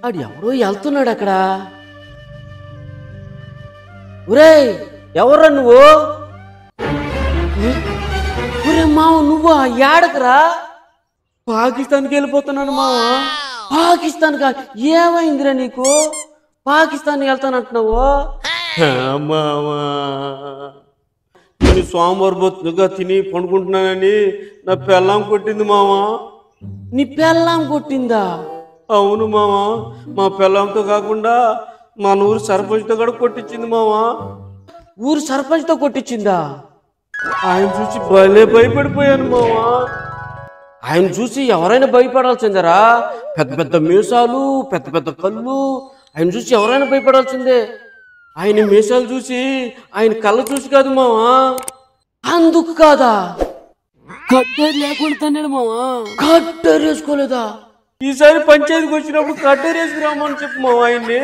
ఆడు ఎవరో వెళ్తున్నాడు అక్కడ. ఒరేయ్ ఎవర్రా నువ్వు? ఒరే మావ నువ్వా? ఏడకరా? పాకిస్తాన్కి వెళ్ళిపోతున్నాను మావ. పాకిస్తాన్ కా? ఏమైందిరా నీకు? పాకిస్తాన్కి వెళ్తానంటున్నావు? మావా నేను సోమవారం బొత్తుగా తిని పండుకుంటున్నానని నా పెళ్ళాం కొట్టింది మావా. నీ పెళ్ళాం కొట్టిందా? అవును మావా. మా పెళ్ళాంతో కాకుండా మా ఊరు సర్పంచ్తో కూడా కొట్టించింది మావా. ఊరు సర్పంచ్తో కొట్టించిందా? ఆయన చూసి భలే భయపడిపోయాను మావా. ఆయన చూసి ఎవరైనా భయపడాల్సిందరా. పెద్ద పెద్ద మీసాలు, పెద్ద పెద్ద కళ్ళు. ఆయన చూసి ఎవరైనా భయపడాల్సిందే. ఆయన మీసాలు చూసి, ఆయన కళ్ళు చూసి కాదు మావా. అందుకు కాదా? కట్టేరు లేకుండా తన్నాడు మావా. కట్టేరు వేసుకోలేదా? ఈసారి పంచాయతీకి వచ్చినప్పుడు కట్టేరు వేసుకురామని చెప్పు మావా ఆయన్ని.